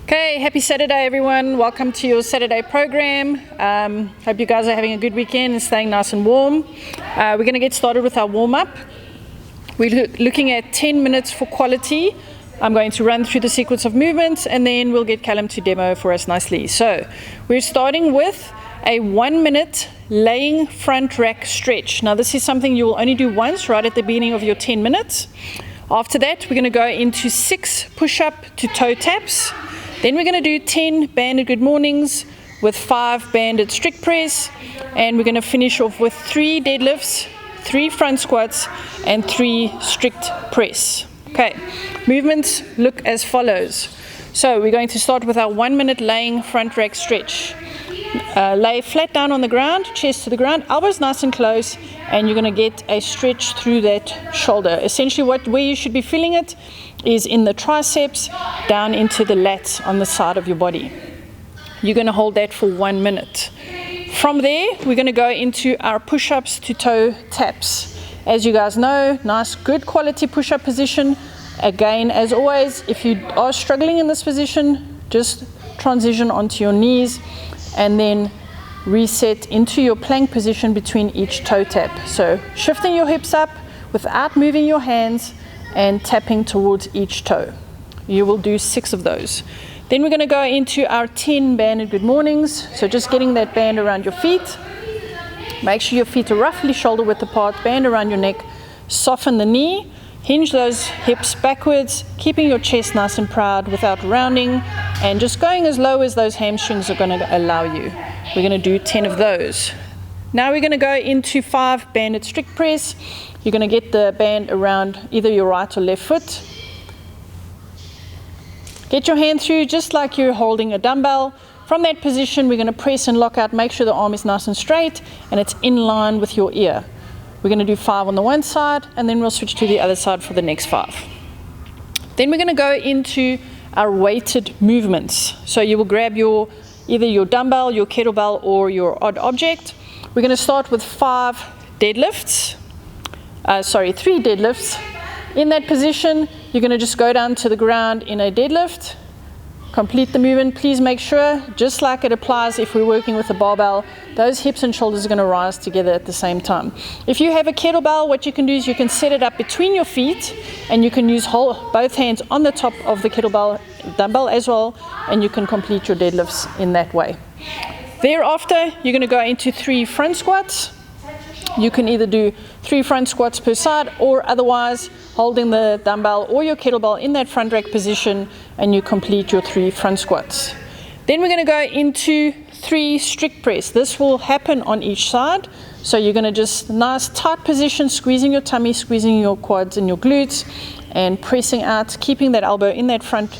Okay, happy Saturday everyone. Welcome to your Saturday program. Hope you guys are having a good weekend and staying nice and warm. We're going to get started with our warm-up. We're looking at 10 minutes for quality. I'm going to run through the sequence of movements and then we'll get Callum to demo for us nicely. So we're starting with a 1 minute laying front rack stretch. Now this is something you will only do once right at the beginning of your 10 minutes. After that, we're going to go into 6 push-up to toe taps. Then we're going to do 10 banded good mornings with 5 banded strict press, and we're going to finish off with 3 deadlifts, 3 front squats, and 3 strict press. Okay, movements look as follows. So we're going to start with our 1 minute laying front rack stretch. Lay flat down on the ground, chest to the ground, elbows nice and close, and you're going to get a stretch through that shoulder. Essentially where you should be feeling it is in the triceps down into the lats on the side of your body. You're going to hold that for 1 minute. From there, we're going to go into our push-ups to toe taps. As you guys know, nice good quality push-up position. Again, as always, if you are struggling in this position, just transition onto your knees and then reset into your plank position between each toe tap. So shifting your hips up without moving your hands and tapping towards each toe. You will do 6 of those. Then we're going to go into our 10 banded good mornings. So just getting that band around your feet. Make sure your feet are roughly shoulder width apart, band around your neck, soften the knee, hinge those hips backwards, keeping your chest nice and proud without rounding, and just going as low as those hamstrings are going to allow you. We're going to do 10 of those. Now we're going to go into 5 banded strict press. You're going to get the band around either your right or left foot. Get your hand through just like you're holding a dumbbell. From that position, we're going to press and lock out, make sure the arm is nice and straight and it's in line with your ear. We're going to do 5 on the one side and then we'll switch to the other side for the next 5. Then we're going to go into our weighted movements. So you will grab either your dumbbell, your kettlebell, or your odd object. We're going to start with 3 deadlifts. In that position, you're going to just go down to the ground in a deadlift, complete the movement. Please make sure, just like it applies if we're working with a barbell, those hips and shoulders are going to rise together at the same time. If you have a kettlebell, what you can do is you can set it up between your feet and you can use both hands on the top of the kettlebell dumbbell as well, and you can complete your deadlifts in that way. Thereafter, you're going to go into 3 front squats. You can either do 3 front squats per side or otherwise holding the dumbbell or your kettlebell in that front rack position and you complete your 3 front squats. Then we're going to go into 3 strict press. This will happen on each side. So you're going to just nice tight position, squeezing your tummy, squeezing your quads and your glutes and pressing out, keeping that elbow in that front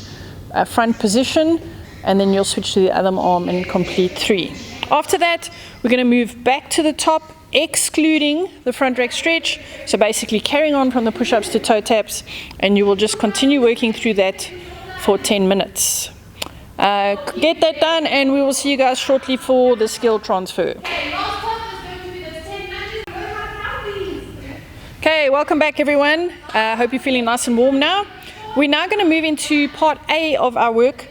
position, and then you'll switch to the other arm and complete 3. After that, we're going to move back to the top, excluding the front rack stretch. So basically carrying on from the push-ups to toe taps, and you will just continue working through that for 10 minutes. Get that done and we will see you guys shortly for the skill transfer. Okay, welcome back everyone. Hope you're feeling nice and warm now. We're now going to move into part A of our work.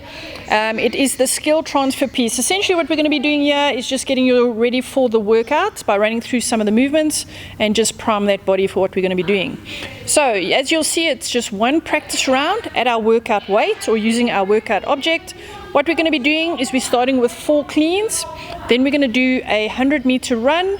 It is the skill transfer piece. Essentially what we're going to be doing here is just getting you ready for the workout by running through some of the movements and just prime that body for what we're going to be doing. So as you'll see, it's just 1 practice round at our workout weight or using our workout object. What we're going to be doing is we're starting with 4 cleans, then we're going to do a 100-meter run,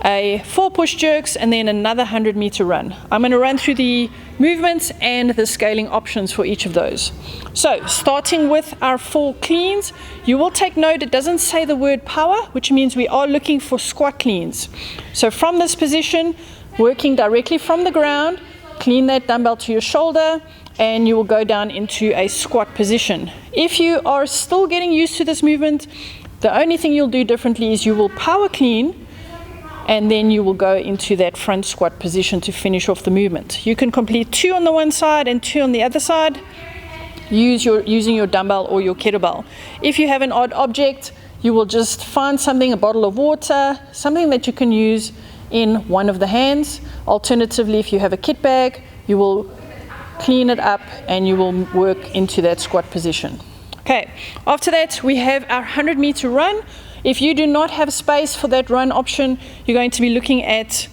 4 push jerks, and then another 100-meter run. I'm going to run through the movements and the scaling options for each of those. So starting with our 4 cleans, you will take note it doesn't say the word power, which means we are looking for squat cleans. So from this position, working directly from the ground, clean that dumbbell to your shoulder and you will go down into a squat position. If you are still getting used to this movement, the only thing you'll do differently is you will power clean and then you will go into that front squat position to finish off the movement. You can complete 2 on the one side and 2 on the other side using your dumbbell or your kettlebell. If you have an odd object, you will just find something, a bottle of water, something that you can use in one of the hands. Alternatively, if you have a kit bag, you will clean it up and you will work into that squat position. Okay, after that we have our 100-meter run. If you do not have space for that run option, you're going to be looking at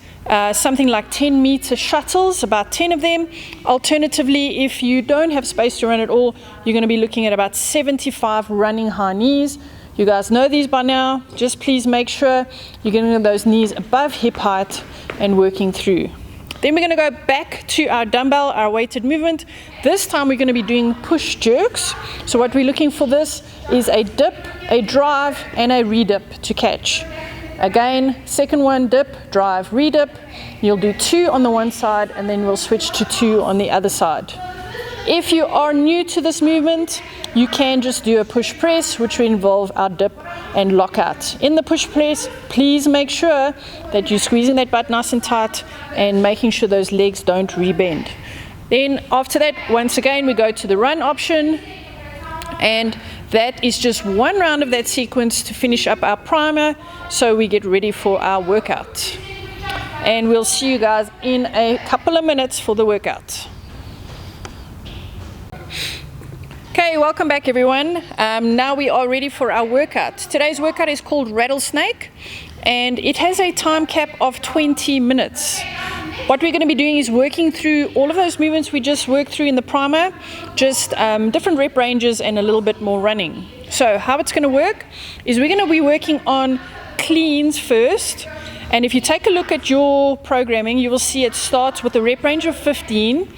something like 10-meter shuttles, about 10 of them. Alternatively, if you don't have space to run at all, you're going to be looking at about 75 running high knees. You guys know these by now. Just please make sure you're getting those knees above hip height and working through. Then we're going to go back to our dumbbell, our weighted movement. This time we're going to be doing push jerks. So what we're looking for this is a dip, a drive, and a redip to catch. Again, second one, dip, drive, redip. You'll do 2 on the one side, and then we'll switch to 2 on the other side. If you are new to this movement, you can just do a push press, which will involve our dip and lockout. In the push press, please make sure that you're squeezing that butt nice and tight and making sure those legs don't rebend. Then after that, once again, we go to the run option, and that is just one round of that sequence to finish up our primer, so we get ready for our workout. And we'll see you guys in a couple of minutes for the workout. Okay, welcome back everyone. Now we are ready for our workout. Today's workout is called Rattlesnake, and it has a time cap of 20 minutes. What we're going to be doing is working through all of those movements we just worked through in the primer, just different rep ranges and a little bit more running. So how it's going to work is we're going to be working on cleans first. And if you take a look at your programming, you will see it starts with a rep range of 15,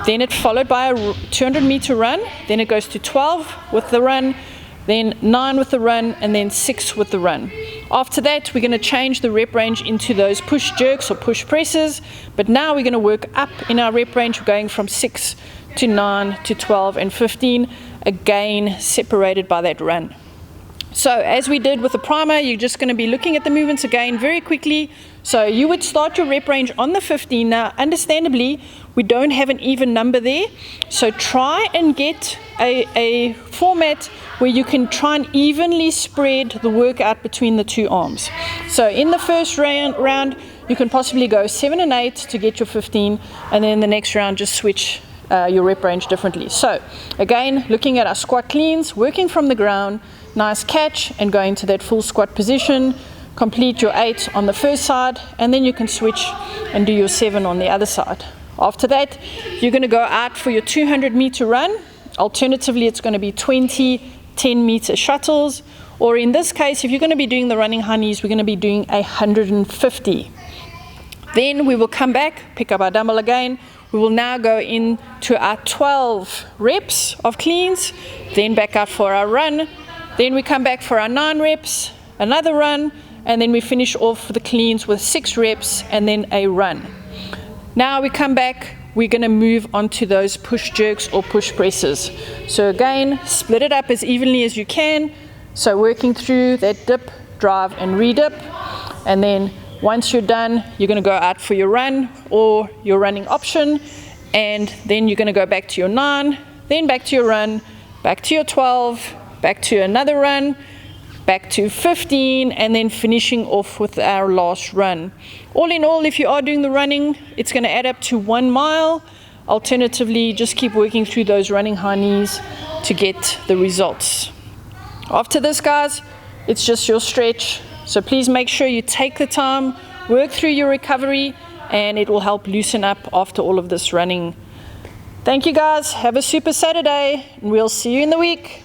then it's followed by a 200-meter run, then it goes to 12 with the run, then 9 with the run, and then 6 with the run. After that, we're going to change the rep range into those push jerks or push presses, but now we're going to work up in our rep range, going from 6 to 9 to 12 and 15, again separated by that run. So as we did with the primer, you're just going to be looking at the movements again very quickly. So you would start your rep range on the 15. Now, understandably, we don't have an even number there. So try and get a format where you can try and evenly spread the workout between the 2 arms. So in the first round, you can possibly go 7 and 8 to get your 15. And then the next round, just switch your rep range differently. So again, looking at our squat cleans, working from the ground, nice catch and go into that full squat position, complete your 8 on the first side, and then you can switch and do your 7 on the other side. After that, you're going to go out for your 200-meter run. Alternatively, it's going to be 20 10-meter shuttles, or in this case, if you're going to be doing the running high knees, we're going to be doing 150. Then we will come back, pick up our dumbbell again. We will now go into our 12 reps of cleans, then back out for our run. Then we come back for our 9 reps, another run, and then we finish off the cleans with 6 reps and then a run. Now we come back, we're going to move on to those push jerks or push presses. So again, split it up as evenly as you can. So working through that dip, drive, and redip. And then once you're done, you're going to go out for your run or your running option. And then you're going to go back to your 9, then back to your run, back to your 12, back to another run, back to 15, and then finishing off with our last run. All in all, if you are doing the running, it's going to add up to 1 mile. Alternatively, just keep working through those running high knees to get the results. After this, guys, it's just your stretch. So please make sure you take the time, work through your recovery, and it will help loosen up after all of this running. Thank you, guys. Have a super Saturday, and we'll see you in the week.